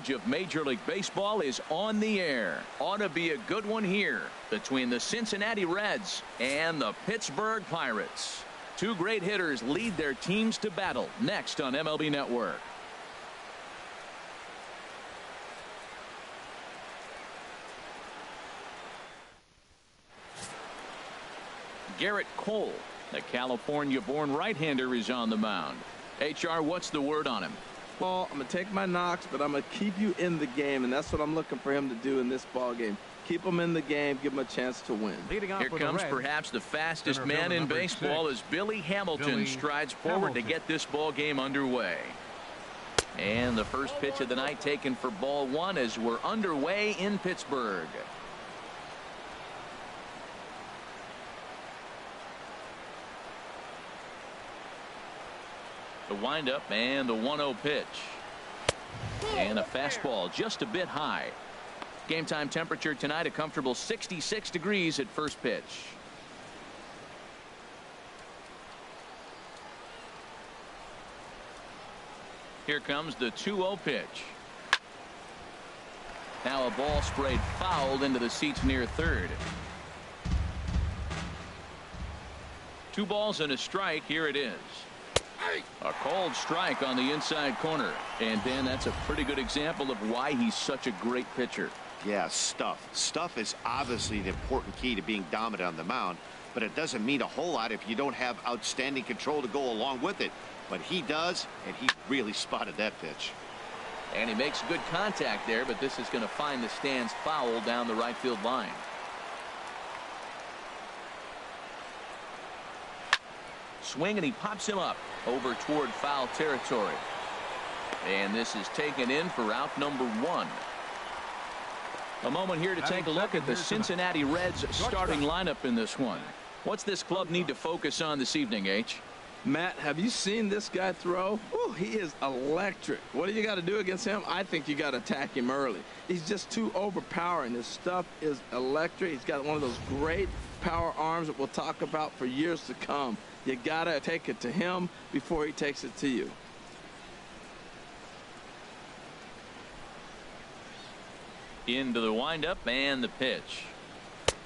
coverage of Major League Baseball is on the air. Ought to be a good one here between the Cincinnati Reds and the Pittsburgh Pirates. Two great hitters lead their teams to battle next on MLB Network. Garrett Cole, the California-born right-hander, is on the mound. HR, what's the word on him? Well, I'm going to take my knocks, but I'm going to keep you in the game, and that's what I'm looking for him to do in this ball game. Keep him in the game, give him a chance to win. Here comes perhaps the fastest man in baseball as Billy Hamilton strides forward to get this ball game underway. And the first pitch of the night taken for ball one as we're underway in Pittsburgh. The windup and the 1-0 pitch. And a fastball just a bit high. Game time temperature tonight a comfortable 66 degrees at first pitch. Here comes the 2-0 pitch. Now a ball sprayed fouled into the seats near third. 2 balls and a strike. Here it is. A called strike on the inside corner. And Dan, that's a pretty good example of why he's such a great pitcher. Yeah, stuff. Stuff is obviously the important key to being dominant on the mound, but it doesn't mean a whole lot if you don't have outstanding control to go along with it. But he does, and he really spotted that pitch. And he makes good contact there, but this is going to find the stands foul down the right field line. Swing, and he pops him up over toward foul territory. And this is taken in for out number 1. A moment here to take a look at the Cincinnati Reds starting lineup in this one. What's this club need to focus on this evening, H? Matt, have you seen this guy throw? Ooh, he is electric. What do you got to do against him? I think you got to attack him early. He's just too overpowering. His stuff is electric. He's got one of those great power arms that we'll talk about for years to come. You got to take it to him before he takes it to you. Into the windup and the pitch.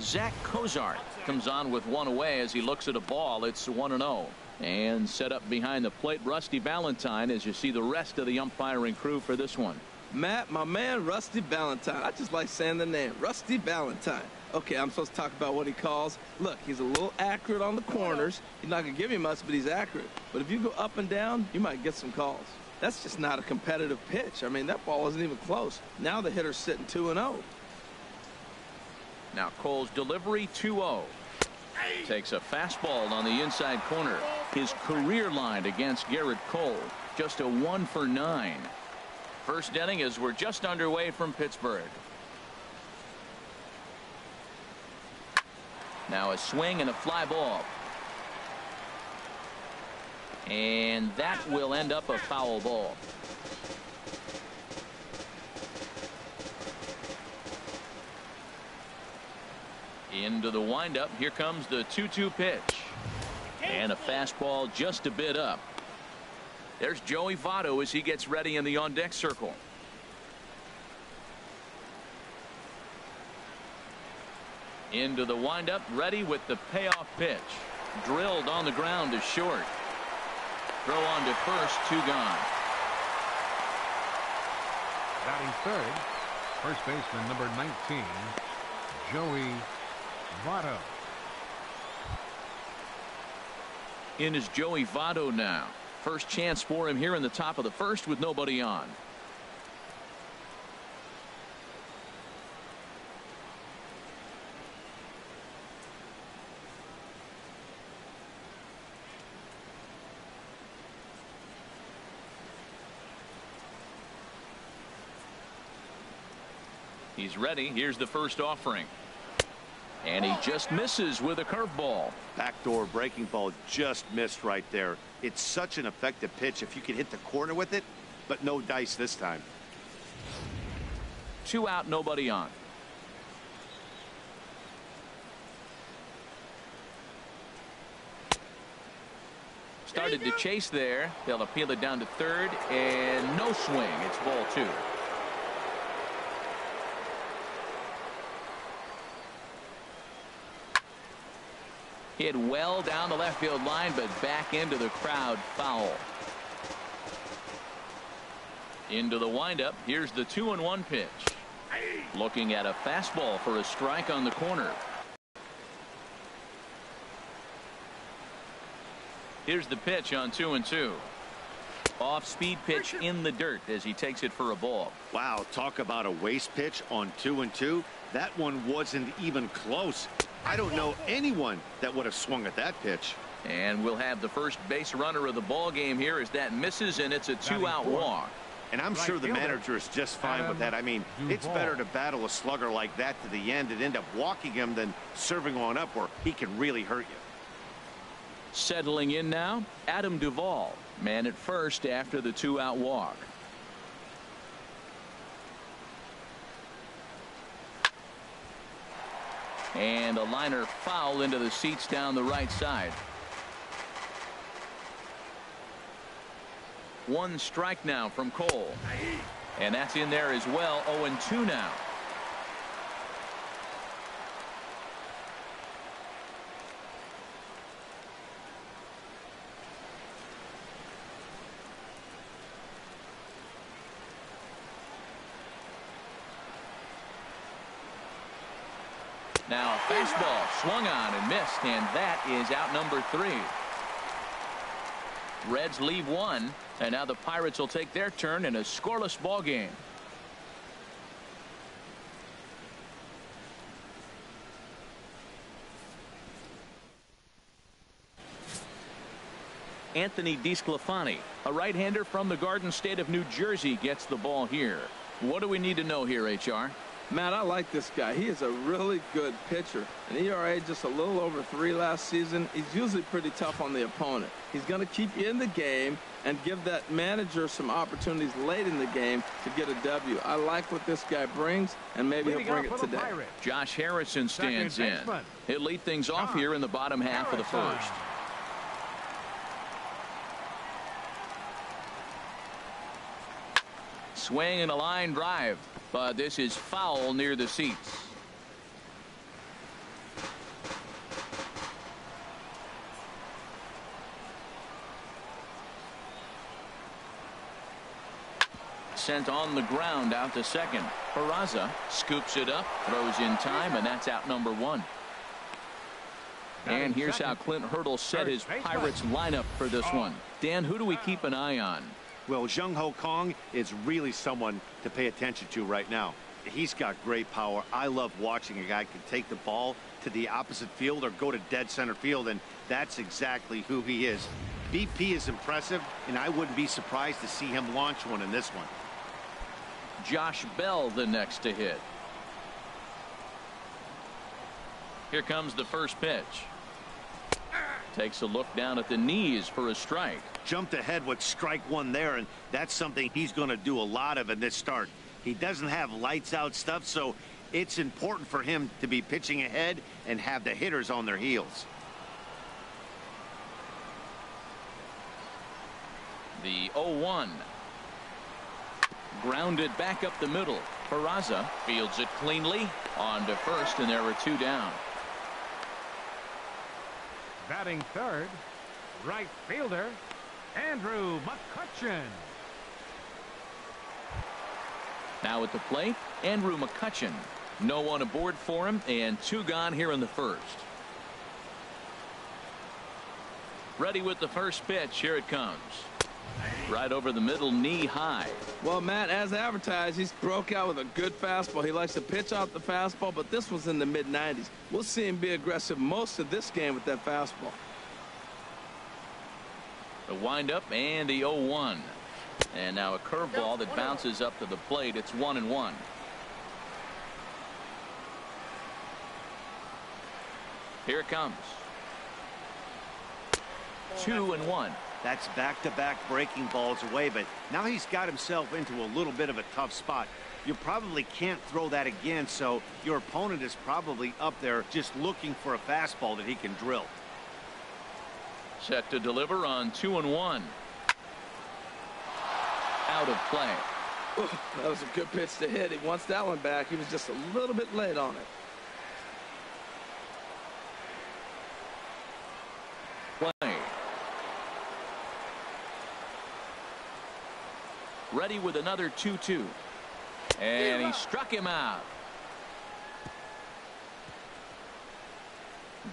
Zach Cozart comes on with one away as he looks at a ball. It's 1-0. And set up behind the plate, Rusty Valentine, as you see the rest of the umpiring crew for this one. Matt, my man, Rusty Valentine. I just like saying the name, Rusty Valentine. Okay, I'm supposed to talk about what he calls. Look, he's a little accurate on the corners. He's not going to give you much, but he's accurate. But if you go up and down, you might get some calls. That's just not a competitive pitch. I mean, that ball isn't even close. Now the hitter's sitting 2-0. Now Cole's delivery, 2-0. Takes a fastball on the inside corner. His career line against Garrett Cole, just a 1 for 9. First inning as we're just underway from Pittsburgh. Now a swing and a fly ball. And that will end up a foul ball. Into the windup. Here comes the 2-2 pitch. And a fastball just a bit up. There's Joey Votto as he gets ready in the on-deck circle. Into the windup, ready with the payoff pitch. Drilled on the ground to short. Throw on to first, 2 gone. Batting third, first baseman number 19, Joey Votto. In is Joey Votto now. First chance for him here in the top of the first with nobody on. He's ready. Here's the first offering. And he just misses with a curveball. Backdoor breaking ball just missed right there. It's such an effective pitch if you can hit the corner with it, but no dice this time. 2 out, nobody on. Started to chase there. They'll appeal it down to third, and no swing. It's ball 2. Hit well down the left field line, but back into the crowd, foul. Into the windup. Here's the 2-1 pitch. Looking at a fastball for a strike on the corner. Here's the pitch on 2-2. Off-speed pitch in the dirt as he takes it for a ball. Wow, talk about a waste pitch on 2-2. That one wasn't even close. I don't know anyone that would have swung at that pitch. And we'll have the first base runner of the ball game here as that misses, and it's a 2-out walk. And I'm sure the manager is just fine with that. I mean, it's better to battle a slugger like that to the end and end up walking him than serving on up where he can really hurt you. Settling in now, Adam Duvall, man at first after the 2-out walk. And a liner foul into the seats down the right side. One strike now from Cole. And that's in there as well. 0-2 now. Now fastball swung on and missed, and that is out number 3. Reds leave one, and now the Pirates will take their turn in a scoreless ball game. Anthony DeSclafani, a right-hander from the Garden State of New Jersey, gets the ball here. What do we need to know here, HR? Matt, I like this guy. He is a really good pitcher. An ERA just a little over 3 last season. He's usually pretty tough on the opponent. He's going to keep you in the game and give that manager some opportunities late in the game to get a W. I like what this guy brings, and maybe he'll bring it today. Josh Harrison stands in. He'll lead things off here in the bottom half of the first. Swing and a line drive, but this is foul near the seats. Sent on the ground out to second. Peraza scoops it up, throws in time, and that's out number 1. And here's how Clint Hurdle set his Pirates lineup for this one. Dan, who do we keep an eye on? Well, Jung Ho Kong is really someone to pay attention to right now. He's got great power. I love watching a guy can take the ball to the opposite field or go to dead center field, and that's exactly who he is. BP is impressive, and I wouldn't be surprised to see him launch one in this one. Josh Bell the next to hit. Here comes the first pitch. Takes a look down at the knees for a strike. Jumped ahead with strike 1 there, and that's something he's going to do a lot of in this start. He doesn't have lights out stuff, so it's important for him to be pitching ahead and have the hitters on their heels. The 0-1. Grounded back up the middle. Peraza fields it cleanly on to first, and there are 2 down. Batting third, right fielder, Andrew McCutchen. Now at the plate, Andrew McCutchen. No one aboard for him, and 2 gone here in the first. Ready with the first pitch. Here it comes. Right over the middle, knee high. Well, Matt, as advertised, he's broke out with a good fastball. He likes to pitch out the fastball, but this was in the mid-90s. We'll see him be aggressive most of this game with that fastball. The windup and the 0-1. And now a curveball that bounces up to the plate. It's 1-1. Here it comes. 2-1. That's back-to-back breaking balls away, but now he's got himself into a little bit of a tough spot. You probably can't throw that again, so your opponent is probably up there just looking for a fastball that he can drill. Set to deliver on 2-1. Out of play. Ooh, that was a good pitch to hit. He wants that one back. He was just a little bit late on it. ready with another 2-2. And he struck him out.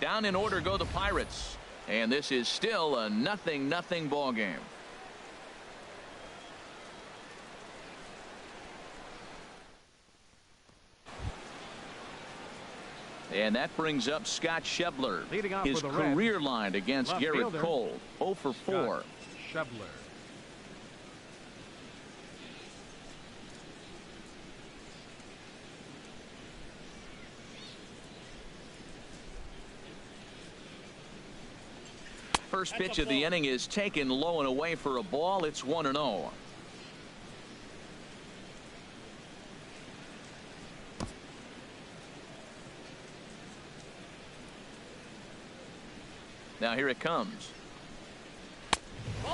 Down in order go the Pirates. And this is still a 0-0 ball game. And that brings up Scott Schebler. His career line against Garrett Cole. 0 for 4. Schebler. First pitch of the inning is taken low and away for a ball. It's 1-0. Now here it comes.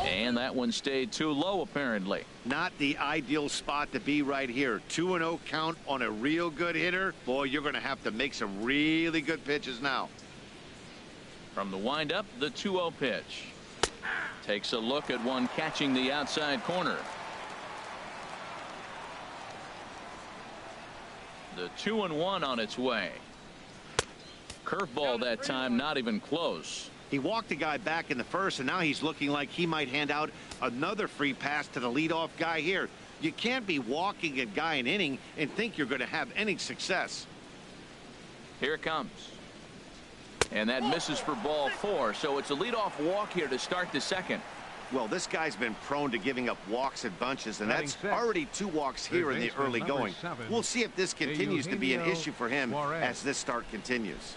And that one stayed too low, apparently. Not the ideal spot to be right here. 2-0 count on a real good hitter. Boy, you're going to have to make some really good pitches now. From the windup, the 2-0 pitch. Takes a look at one catching the outside corner. The 2-1 on its way. Curveball that time, not even close. He walked the guy back in the first, and now he's looking like he might hand out another free pass to the leadoff guy here. You can't be walking a guy an inning and think you're going to have any success. Here it comes. And that misses for ball 4. So it's a leadoff walk here to start the second. Well, this guy's been prone to giving up walks in bunches, and that's already 2 walks here in the early going. We'll see if this continues to be an issue for him as this start continues.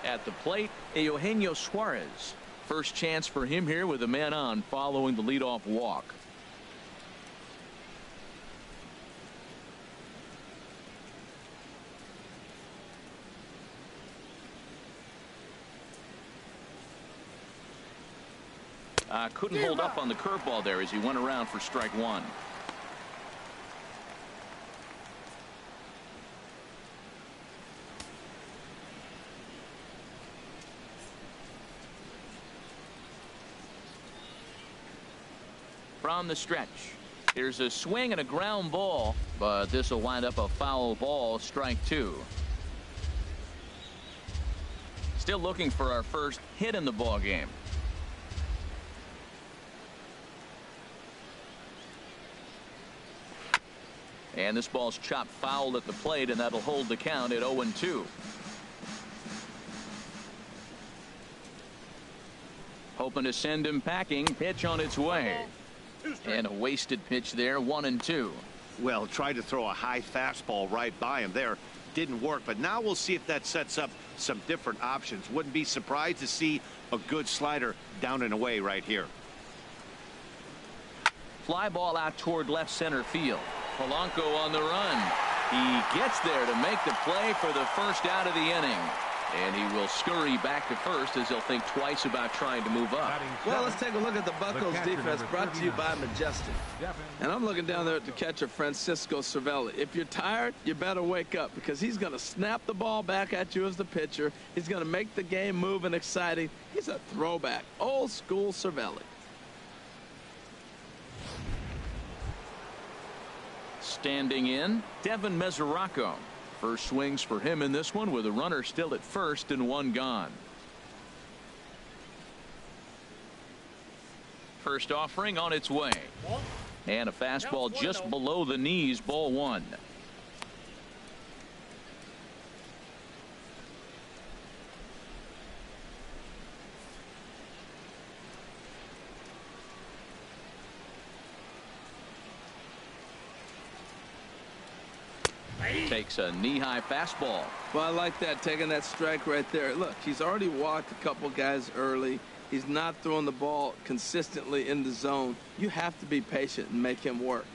At the plate, Eugenio Suarez. First chance for him here with a man on following the leadoff walk. Couldn't hold up on the curveball there as he went around for strike 1. From the stretch, here's a swing and a ground ball, but this will wind up a foul ball, strike 2. Still looking for our first hit in the ball game. And this ball's chopped foul at the plate, and that'll hold the count at 0-2. Hoping to send him packing. Pitch on its way. And a wasted pitch there, 1-2. Well, tried to throw a high fastball right by him there. Didn't work, but now we'll see if that sets up some different options. Wouldn't be surprised to see a good slider down and away right here. Fly ball out toward left center field. Polanco on the run. He gets there to make the play for the first out of the inning. And he will scurry back to first as he'll think twice about trying to move up. Well, let's take a look at the Buccos defense brought to you by Majestic. And I'm looking down there at the catcher, Francisco Cervelli. If you're tired, you better wake up because he's going to snap the ball back at you as the pitcher. He's going to make the game move and exciting. He's a throwback. Old school Cervelli. Standing in, Devin Mesoraco. First swings for him in this one with a runner still at first and 1 gone. First offering on its way. And a fastball just below the knees, ball 1. Takes a knee-high fastball. Well, I like that, taking that strike right there. Look, he's already walked a couple guys early. He's not throwing the ball consistently in the zone. You have to be patient and make him work.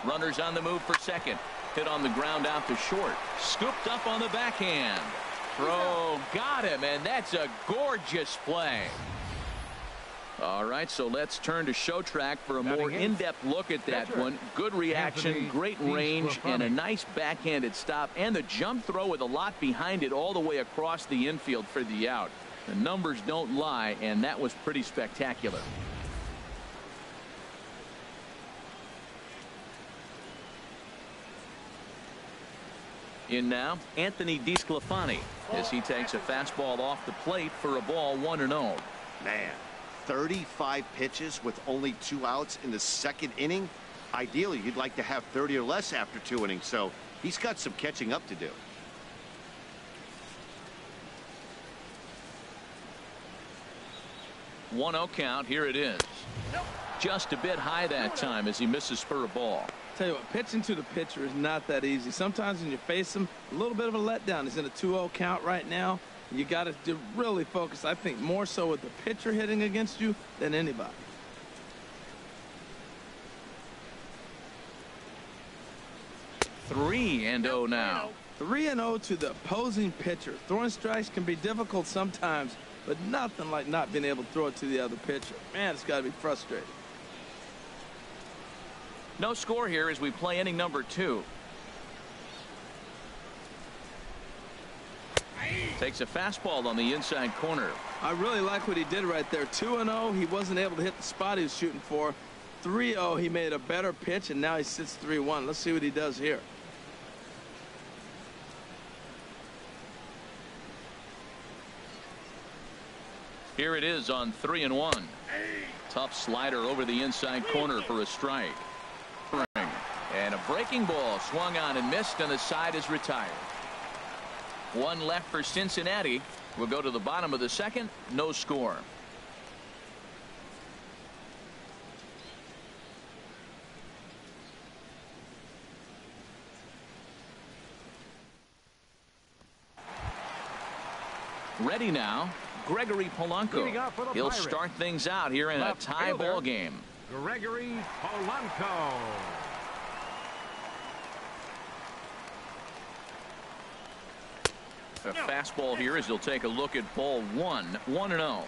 Runners on the move for second. Hit on the ground out to short. Scooped up on the backhand. Throw got him, and that's a gorgeous play. All right, so let's turn to show track for a more in-depth look at that one. Good reaction, great range, and a nice backhanded stop, and the jump throw with a lot behind it all the way across the infield for the out. The numbers don't lie, and that was pretty spectacular. In now, Anthony DeSclafani as he takes a fastball off the plate for a ball 1-0. Man, 35 pitches with only 2 outs in the second inning. Ideally, you'd like to have 30 or less after 2 innings, so he's got some catching up to do. One-0 count. Here it is. Just a bit high that time as he misses for a ball. Tell you what, pitching to the pitcher is not that easy. Sometimes when you face him, a little bit of a letdown. He's in a 2-0 count right now. You got to really focus, I think, more so with the pitcher hitting against you than anybody. Three and 0 now. 3-0 to the opposing pitcher. Throwing strikes can be difficult sometimes, but nothing like not being able to throw it to the other pitcher. Man, it's got to be frustrating. No score here as we play inning number 2. Takes a fastball on the inside corner. I really like what he did right there. 2-0, he wasn't able to hit the spot he was shooting for. 3-0, he made a better pitch, and now he sits 3-1. Let's see what he does here. Here it is on 3-1. Tough slider over the inside corner for a strike. And a breaking ball swung on and missed, and the side is retired. One left for Cincinnati. We'll go to the bottom of the second. No score. Ready now, Gregory Polanco. He'll start things out here in a tie ball game. Gregory Polanco. A fastball here as he'll take a look at ball 1-0.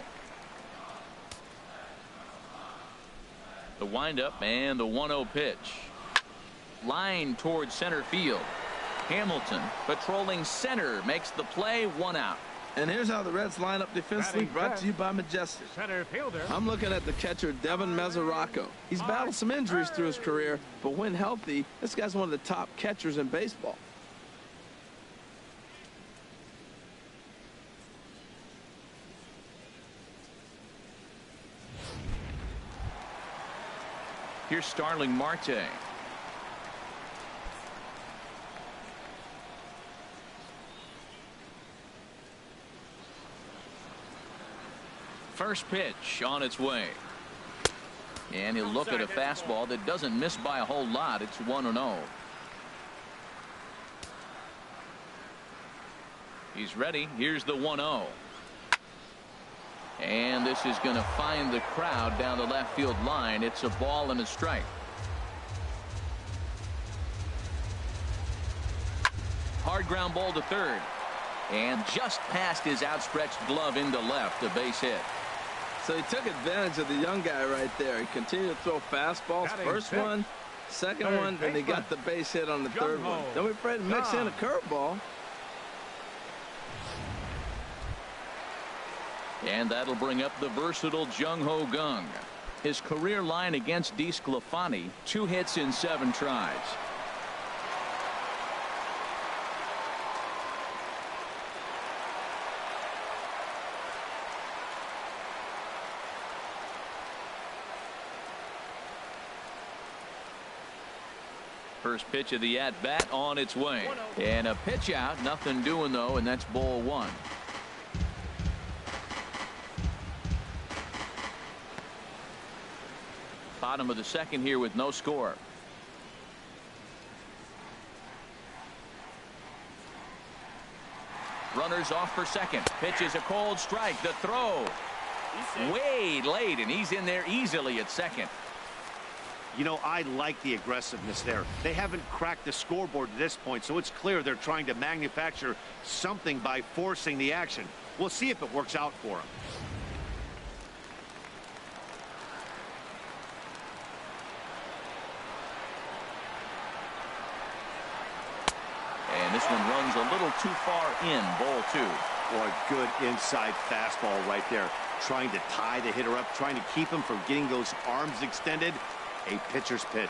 The windup and the 1-0 pitch. Line towards center field. Hamilton patrolling center makes the play. 1 out. And here's how the Reds line up defensively, brought to you by Majestic. Center fielder. I'm looking at the catcher, Devin Mesoraco. He's battled some injuries through his career, but when healthy, this guy's one of the top catchers in baseball. Here's Starling Marte. First pitch on its way. And he'll look at a fastball that doesn't miss by a whole lot. It's 1-0. He's ready. Here's the 1-0. And this is going to find the crowd down the left field line. It's a ball and a strike. Hard ground ball to third. And just past his outstretched glove into left, a base hit. So he took advantage of the young guy right there. He continued to throw fastballs. First one, second one, and he got the base hit on the third one. Don't be afraid to mix in a curveball. And that'll bring up the versatile Jung-Ho Kang. His career line against DeSclafani, 2 hits in 7 tries. First pitch of the at-bat on its way. And a pitch out. Nothing doing, though, and that's ball 1. Bottom of the second here with no score. Runners off for second. Pitch is a cold strike. The throw. Way late, and he's in there easily at second. You know, I like the aggressiveness there. They haven't cracked the scoreboard at this point, so it's clear they're trying to manufacture something by forcing the action. We'll see if it works out for them. And this one runs a little too far in. Ball 2. Boy, good inside fastball right there. Trying to tie the hitter up, trying to keep him from getting those arms extended. A pitcher's pitch.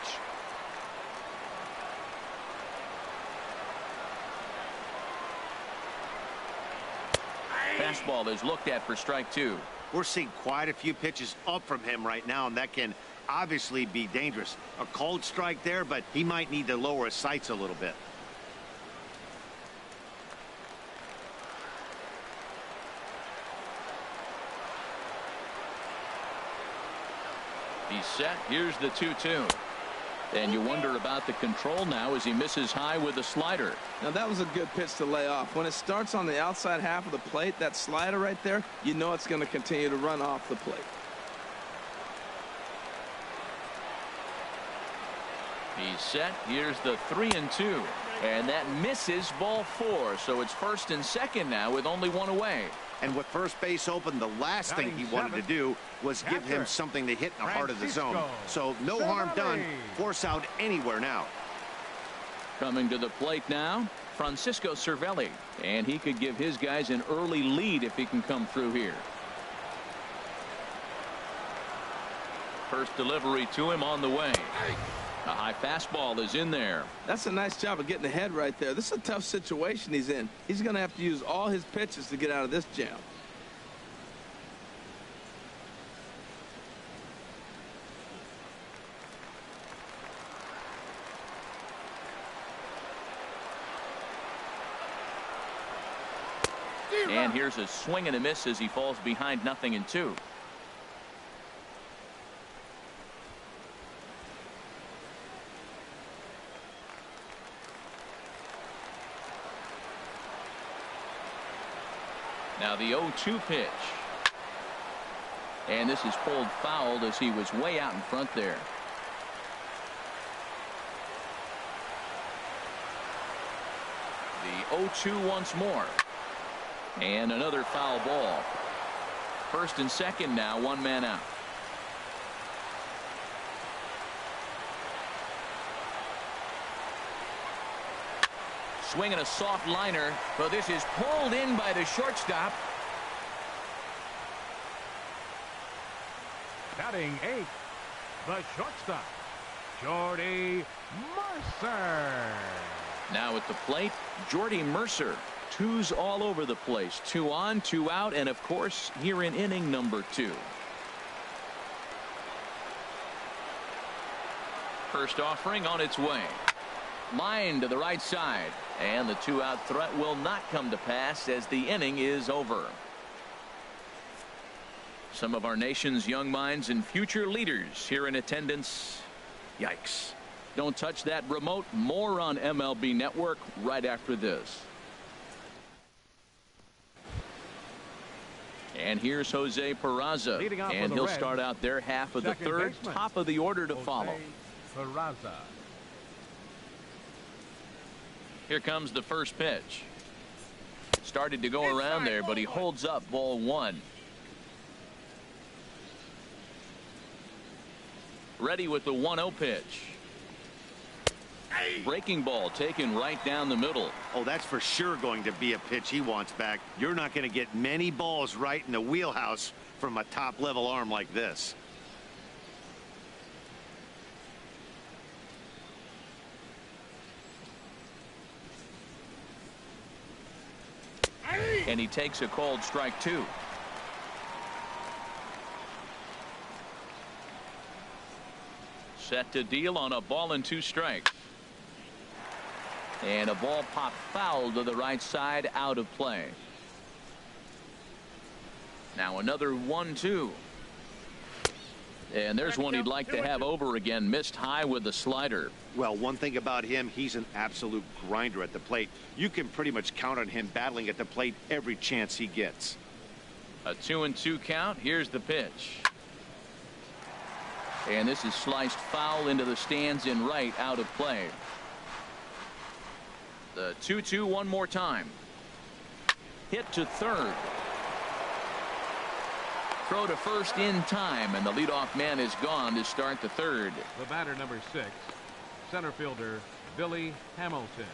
Fastball is looked at for strike 2. We're seeing quite a few pitches up from him right now, and that can obviously be dangerous. A cold strike there, but he might need to lower his sights a little bit. He's set. Here's the 2-2. And you wonder about the control now as he misses high with a slider. Now that was a good pitch to lay off. When it starts on the outside half of the plate, that slider right there, you know it's going to continue to run off the plate. He's set. Here's the 3-2. And that misses ball 4. So it's first and second now with only one away. And with first base open, the last thing he wanted to do was give him something to hit in the heart of the zone. So no harm done. Force out anywhere now. Coming to the plate now, Francisco Cervelli. And he could give his guys an early lead if he can come through here. First delivery to him on the way. A high fastball is in there. That's a nice job of getting ahead right there. This is a tough situation he's in. He's going to have to use all his pitches to get out of this jam. And here's a swing and a miss as he falls behind 0-2. Now the 0-2 pitch. And this is pulled foul as he was way out in front there. The 0-2 once more. And another foul ball. First and second now, one man out. Swinging a soft liner, but this is pulled in by the shortstop. Batting 8th, the shortstop, Jordy Mercer. Now at the plate, Jordy Mercer. Twos all over the place. 2 on, 2 out, and of course here in inning number 2. First offering on its way. Line to the right side, and the 2-out threat will not come to pass as the inning is over. Some of our nation's young minds and future leaders here in attendance. Yikes. Don't touch that remote. More on MLB Network right after this. And here's Jose Peraza, and he'll start out their half of the third. Top of the order to follow. Peraza. Here comes the first pitch. Started to go around there, but he holds up ball 1. Ready with the 1-0 pitch. Breaking ball taken right down the middle. Oh, that's for sure going to be a pitch he wants back. You're not going to get many balls right in the wheelhouse from a top-level arm like this. And he takes a called strike 2. Set to deal on a ball and 2 strikes. And a ball popped foul to the right side, out of play. Now another 1-2. And there's one he'd like to have over again. Missed high with the slider. Well, one thing about him, he's an absolute grinder at the plate. You can pretty much count on him battling at the plate every chance he gets. A 2-2 count. Here's the pitch. And this is sliced foul into the stands in right, out of play. The 2-2 one more time. Hit to third. Throw to first in time, and the leadoff man is gone to start the third. The batter, number 6, center fielder Billy Hamilton.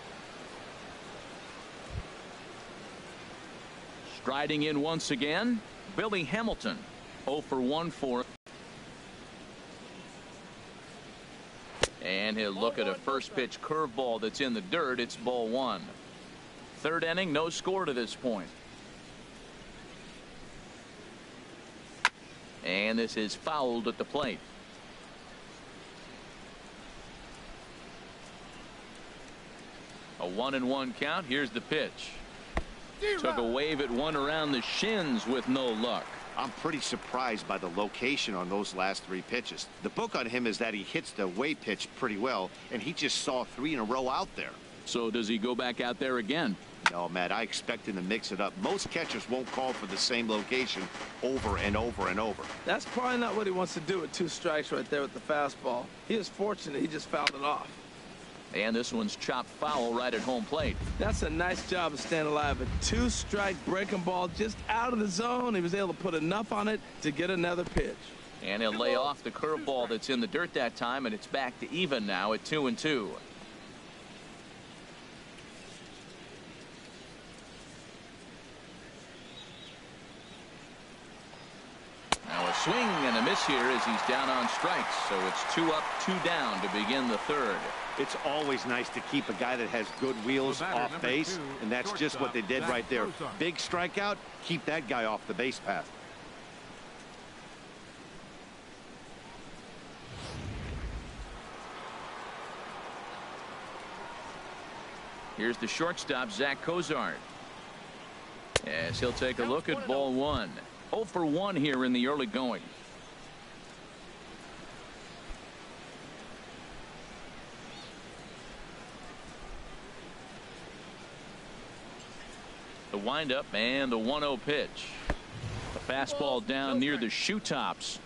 Striding in once again, Billy Hamilton. 0 for 1 for him. And he'll look at a first pitch curveball that's in the dirt. It's ball 1. Third inning, no score to this point. And this is fouled at the plate. A 1-1 count. Here's the pitch. Took a wave at one around the shins with no luck. I'm pretty surprised by the location on those last 3 pitches. The book on him is that he hits the away pitch pretty well, and he just saw 3 in a row out there. So does he go back out there again? No, Matt, I expect him to mix it up. Most catchers won't call for the same location over and over and over. That's probably not what he wants to do with 2 strikes right there with the fastball. He is fortunate he just fouled it off. And this one's chopped foul right at home plate. That's a nice job of staying alive. A 2-strike breaking ball just out of the zone. He was able to put enough on it to get another pitch. And he'll lay off the curveball that's in the dirt that time, and it's back to even now at 2-2. Now a swing and a miss here as he's down on strikes. So it's 2 up, 2 down to begin the third. It's always nice to keep a guy that has good wheels off base, and that's just what they did right there. Big strikeout, keep that guy off the base path. Here's the shortstop, Zach Cozart. As he'll take a look at ball 1. 0 for 1 here in the early going. The windup and the 1-0 pitch. The fastball down near the shoe tops.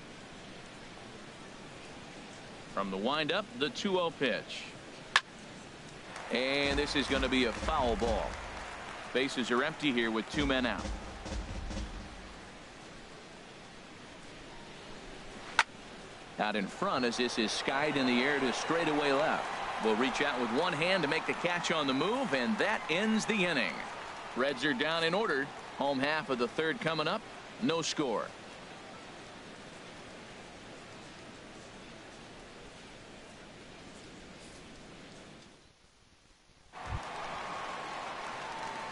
From the windup, the 2-0 pitch. And this is going to be a foul ball. Bases are empty here with 2 men out. Out in front as this is skied in the air to straightaway left. Will reach out with one hand to make the catch on the move, and that ends the inning. Reds are down in order. Home half of the third coming up. No score.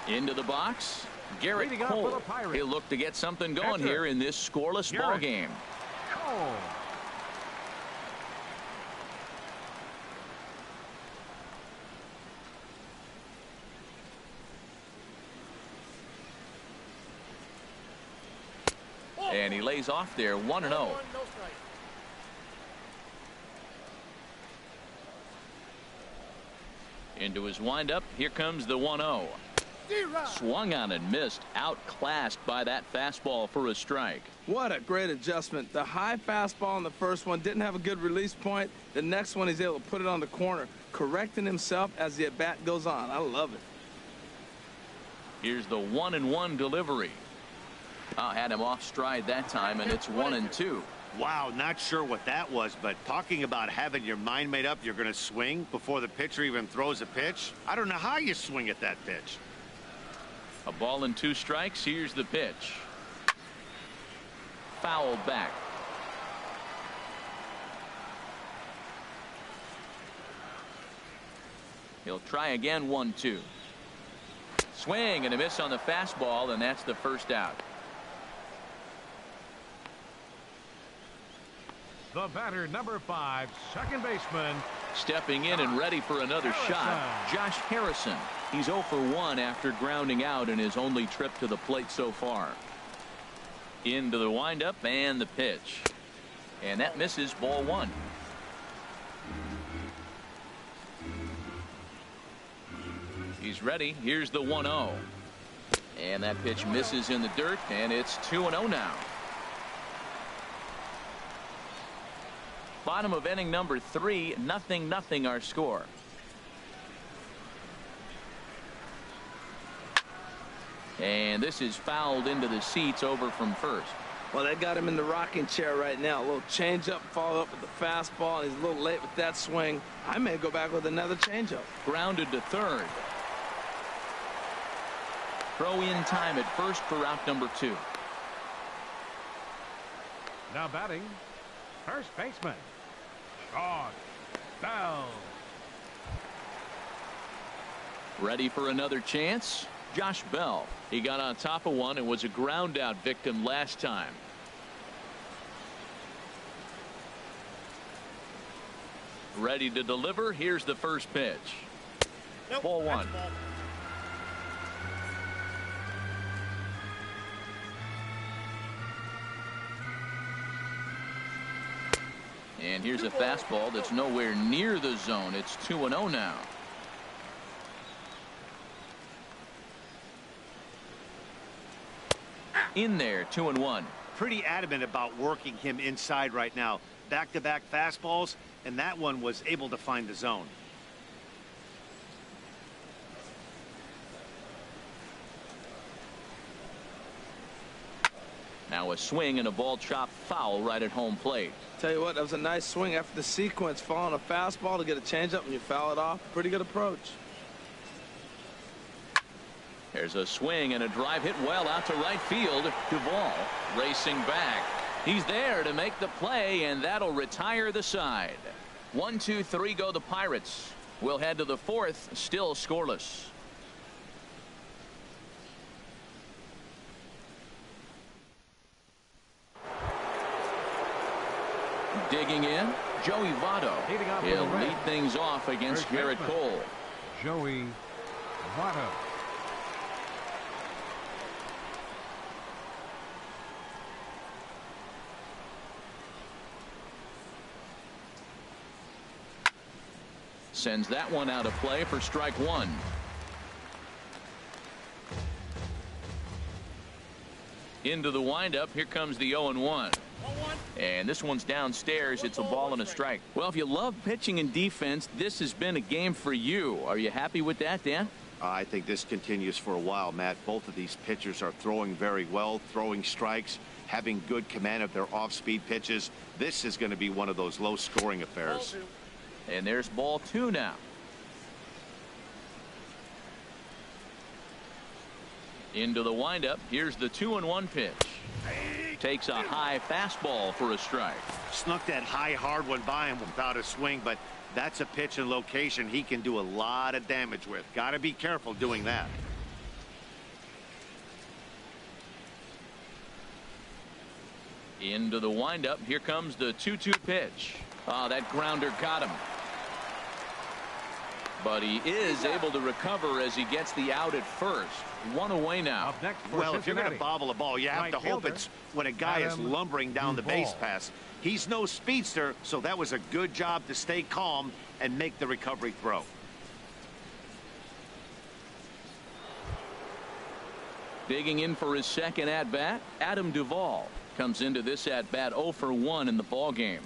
Into the box, Garrett Cole. He'll look to get something going here in this scoreless ball game. Cole. And he lays off there, 1-0. Into his windup. Here comes the 1-0. Swung on and missed. Outclassed by that fastball for a strike. What a great adjustment. The high fastball on the first one didn't have a good release point. The next one he's able to put it on the corner, correcting himself as the at-bat goes on. I love it. Here's the 1-1 delivery. Had him off stride that time, and it's 1-2. Wow, not sure what that was, but talking about having your mind made up you're going to swing before the pitcher even throws a pitch. I don't know how you swing at that pitch. A ball and 2 strikes. Here's the pitch. Fouled back. He'll try again. 1-2. Swing and a miss on the fastball, and that's the first out. The batter, number 5, second baseman. Stepping in and ready for another shot, Josh Harrison. He's 0 for 1 after grounding out in his only trip to the plate so far. Into the windup and the pitch. And that misses, ball 1. He's ready. Here's the 1-0. And that pitch misses in the dirt, and it's 2-0 now. Bottom of inning number 3, 0-0 our score. And this is fouled into the seats over from first. Well, they got him in the rocking chair right now. A little changeup, follow up with the fastball. And he's a little late with that swing. I may go back with another changeup. Grounded to third. Throw in time at first for out number 2. Now batting, first baseman, Sean Bell. Ready for another chance? Josh Bell. He got on top of one and was a ground out victim last time. Ready to deliver. Here's the first pitch. Nope, Ball 1. ball. And here's a fastball that's nowhere near the zone. It's 2-0 now. In there, 2-1. Pretty adamant about working him inside right now. Back-to-back fastballs, and that one was able to find the zone. Now a swing and a ball chopped foul right at home plate. Tell you what, that was a nice swing after the sequence. Following a fastball to get a changeup and you foul it off. Pretty good approach. There's a swing and a drive hit well out to right field. Duvall racing back. He's there to make the play, and that'll retire the side. 1, 2, 3 go the Pirates. We'll head to the 4th, still scoreless. Digging in, Joey Votto. He'll lead things off against Garrett Cole. Joey Votto. Sends that one out of play for strike 1. Into the windup. Here comes the 0-1. And this one's downstairs. It's a ball and a strike. Well, if you love pitching and defense, this has been a game for you. Are you happy with that, Dan? I think this continues for a while, Matt. Both of these pitchers are throwing very well, throwing strikes, having good command of their off-speed pitches. This is going to be one of those low-scoring affairs. And there's ball 2 now. Into the windup. Here's the 2-1 pitch. Takes a high fastball for a strike. Snuck that high hard one by him without a swing, but that's a pitch and location he can do a lot of damage with. Got to be careful doing that. Into the windup. Here comes the 2-2 pitch. Oh, that grounder got him. But he is able to recover as he gets the out at first. 1 away now. Up next for Well, if you're going to Cincinnati, bobble a ball, you have right to hope fielder, it's when a guy is Adam lumbering down the base Duvall. pass. He's no speedster, so that was a good job to stay calm and make the recovery throw. Digging in for his second at-bat, Adam Duvall comes into this at-bat 0 for 1 in the ballgame.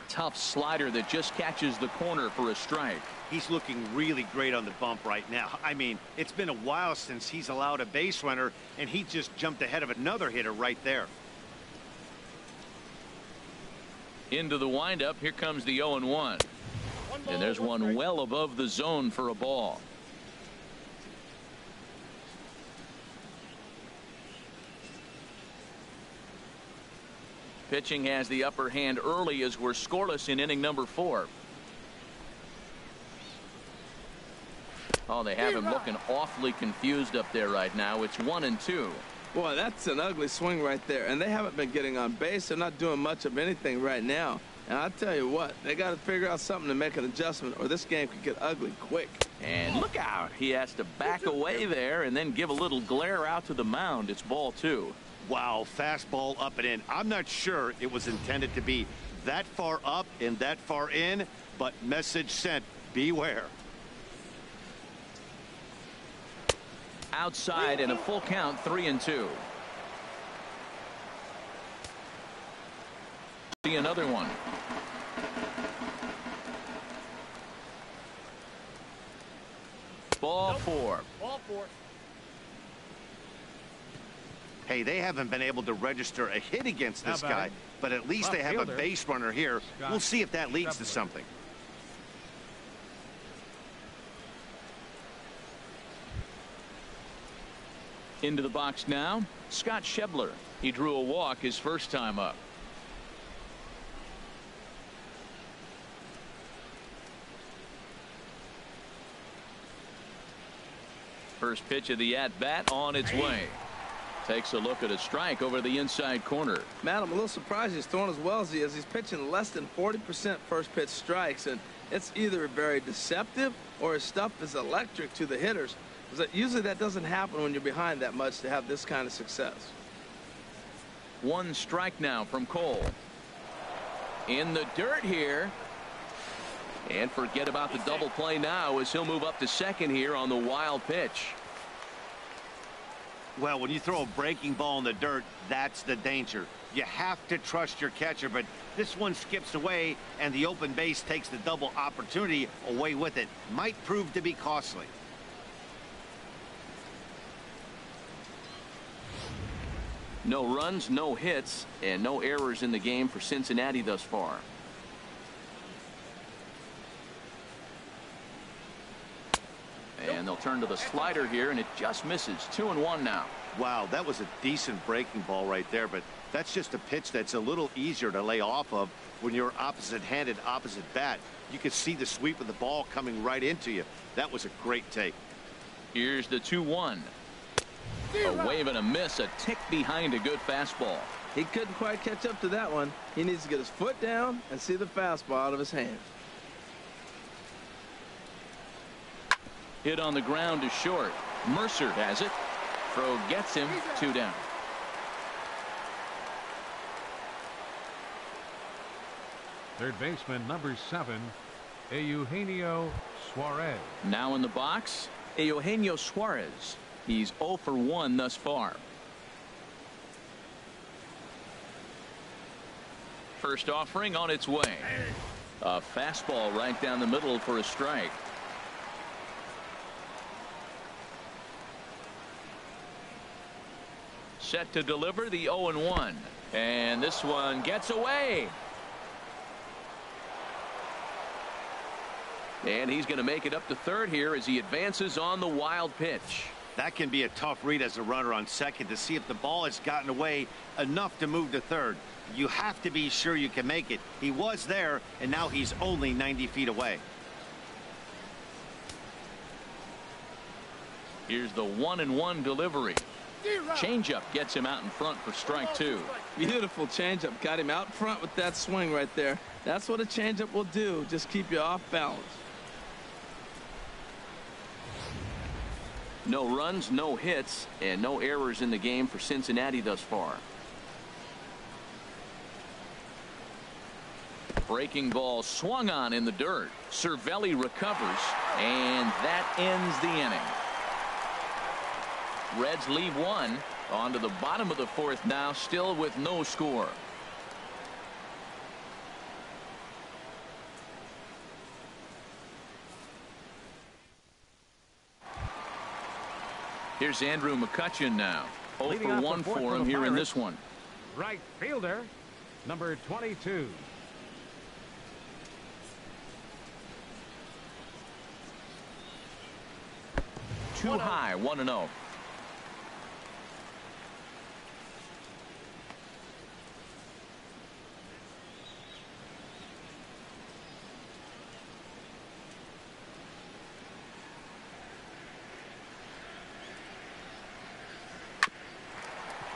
Tough slider that just catches the corner for a strike. He's looking really great on the bump right now. I mean, it's been a while since he's allowed a base runner, and he just jumped ahead of another hitter right there. Into the windup. Here comes the 0-1. And there's one well above the zone for a ball. Pitching has the upper hand early as we're scoreless in inning number 4. Oh, they have him looking awfully confused up there right now. It's 1-2. Boy, that's an ugly swing right there. And they haven't been getting on base. They're not doing much of anything right now. And I'll tell you what, they got to figure out something to make an adjustment, or this game could get ugly quick. And look out. He has to back away there and then give a little glare out to the mound. It's ball 2. Wow, fastball up and in. I'm not sure it was intended to be that far up and that far in, but message sent, beware. Outside and a full count, 3-2. See another one. Ball 4. Ball 4. Hey, they haven't been able to register a hit against this How about guy, it? but at least Left they have a fielder, base runner here. Scott We'll see if that leads to Shepard. something. Into the box now, Scott Schebler. He drew a walk his first time up. First pitch of the at-bat on its way. Takes a look at a strike over the inside corner. Man, I'm a little surprised he's throwing as well as he is. He's pitching less than 40% first pitch strikes, and it's either very deceptive or his stuff is electric to the hitters. Usually that doesn't happen when you're behind that much to have this kind of success. One strike now from Cole. In the dirt here. And forget about the double play now as he'll move up to second here on the wild pitch. Well, when you throw a breaking ball in the dirt, that's the danger. You have to trust your catcher, but this one skips away and the open base takes the double opportunity away with it. Might prove to be costly. No runs, no hits, and no errors in the game for Cincinnati thus far. And they'll turn to the slider here, and it just misses. 2-1 now. Wow, that was a decent breaking ball right there, but that's just a pitch that's a little easier to lay off of when you're opposite-handed, opposite bat. You can see the sweep of the ball coming right into you. That was a great take. Here's the 2-1. A wave and a miss, a tick behind a good fastball. He couldn't quite catch up to that one. He needs to get his foot down and see the fastball out of his hand. Hit on the ground to short. Mercer has it. Throw gets him. 2 down. Third baseman, number 7, Eugenio Suarez. Now in the box, Eugenio Suarez. He's 0 for 1 thus far. First offering on its way. A fastball right down the middle for a strike. Set to deliver the 0-1. And this one gets away. And he's going to make it up to third here as he advances on the wild pitch. That can be a tough read as a runner on second to see if the ball has gotten away enough to move to third. You have to be sure you can make it. He was there, and now he's only 90 feet away. Here's the 1-1 delivery. Changeup gets him out in front for strike 2. Beautiful changeup. Got him out front with that swing right there. That's what a changeup will do. Just keep you off balance. No runs, no hits, and no errors in the game for Cincinnati thus far. Breaking ball swung on in the dirt. Cervelli recovers, and that ends the inning. Reds leave one. On to the bottom of the fourth now, still with no score. Here's Andrew McCutchen now. 0 Leading for off 1 the fourth for him the here in Pirates, this one. Right fielder, number 22. Too high, 1-0.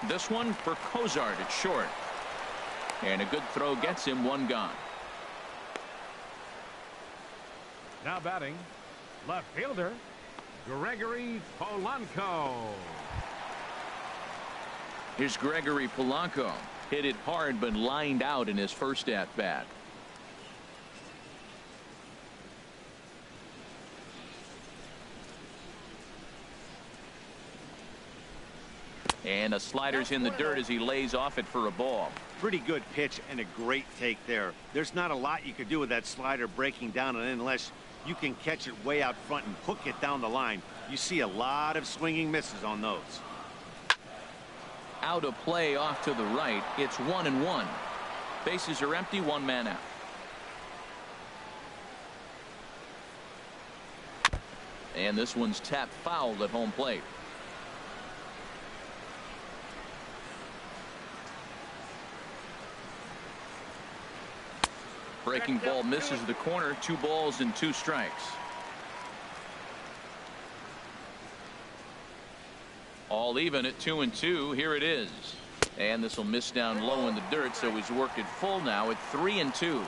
This one for Cozart at short. And a good throw gets him 1 gone. Now batting, left fielder, Gregory Polanco. Here's Gregory Polanco. Hit it hard but lined out in his first at bat. And a slider's in the dirt as he lays off it for a ball. Pretty good pitch and a great take there. There's not a lot you could do with that slider breaking down, and unless you can catch it way out front and hook it down the line. You see a lot of swinging misses on those. Out of play off to the right. It's 1-1. Bases are empty, 1 man out. And this one's tapped foul at home plate. Breaking ball misses the corner. 2 balls and 2 strikes. All even at 2-2. Here it is. And this will miss down low in the dirt, so he's worked it full now at 3-2.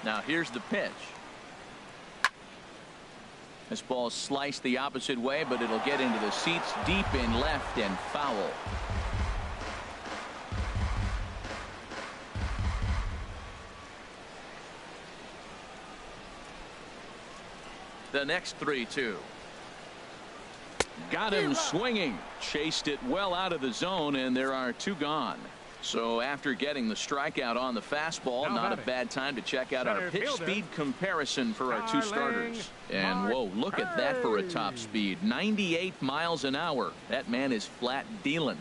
Now here's the pitch. This ball sliced the opposite way, but it'll get into the seats deep in left and foul. The next 3-2. Got him swinging. Chased it well out of the zone, and there are 2 gone. So after getting the strikeout on the fastball, not a bad time to check out our pitch speed comparison for our 2 starters. And whoa, look at that for a top speed. 98 miles an hour. That man is flat dealing.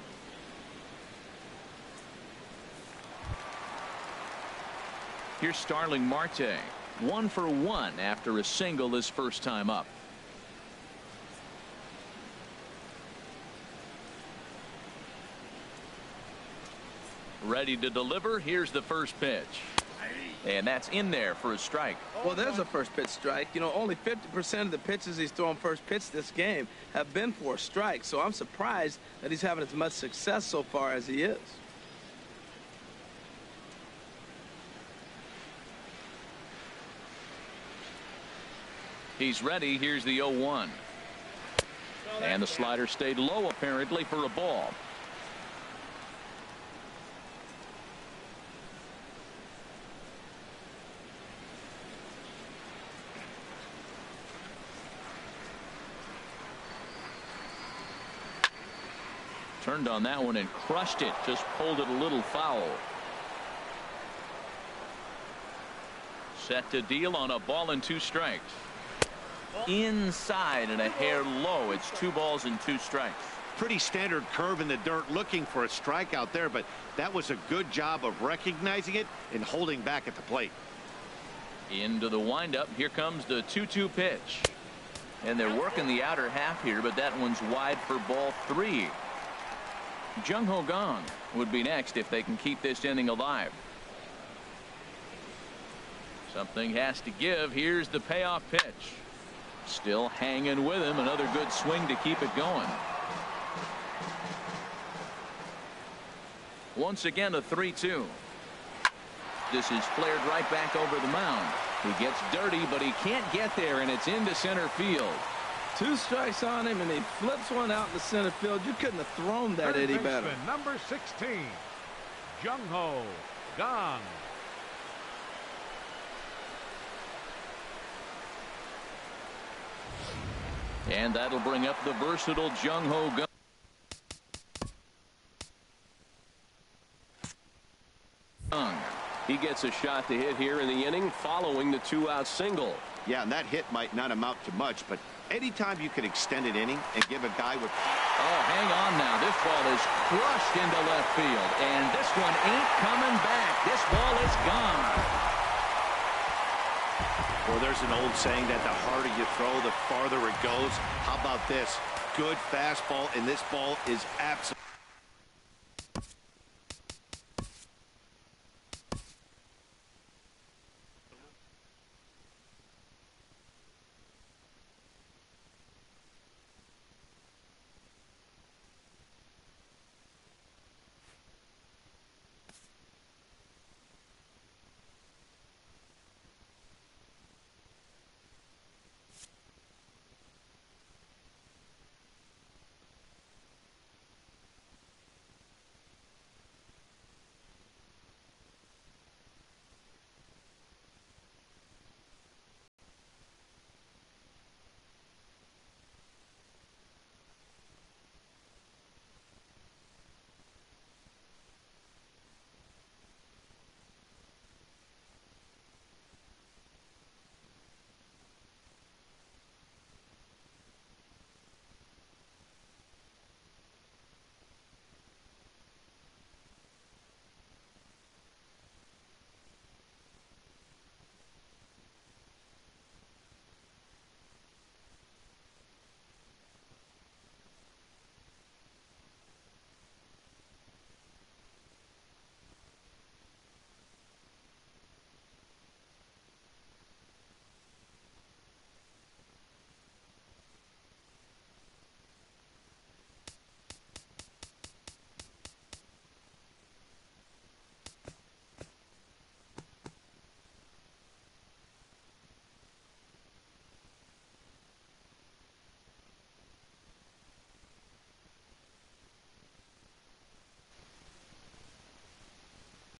Here's Starling Marte. 1 for 1 after a single his first time up. Ready to deliver. Here's the first pitch. And that's in there for a strike. Well, there's a first pitch strike. You know, only 50% of the pitches he's thrown first pitch this game have been for a strike. So I'm surprised that he's having as much success so far as he is. He's ready. Here's the 0-1. And the slider stayed low apparently for a ball. Turned on that one and crushed it. Just pulled it a little foul. Set to deal on a ball and 2 strikes. Inside and a hair low. It's 2 balls and 2 strikes. Pretty standard curve in the dirt, looking for a strikeout there, but that was a good job of recognizing it and holding back at the plate. Into the windup. Here comes the 2-2 pitch. And they're working the outer half here, but that one's wide for ball 3. Jung-Ho Kang would be next if they can keep this inning alive. Something has to give. Here's the payoff pitch. Still hanging with him. Another good swing to keep it going. Once again a 3-2. This is flared right back over the mound. He gets dirty, but he can't get there, and it's into center field. 2 strikes on him, and he flips one out in the center field. You couldn't have thrown that any better. Number 16, Jung-Ho Kang. And that'll bring up the versatile Jung-Ho Kang. He gets a shot to hit here in the inning following the 2-out single. Yeah, and that hit might not amount to much, but anytime you can extend an inning and give a guy with... Oh, hang on now. This ball is crushed into left field, and this one ain't coming back. This ball is gone. Well, there's an old saying that the harder you throw, the farther it goes. How about this? Good fastball, and this ball is absolutely...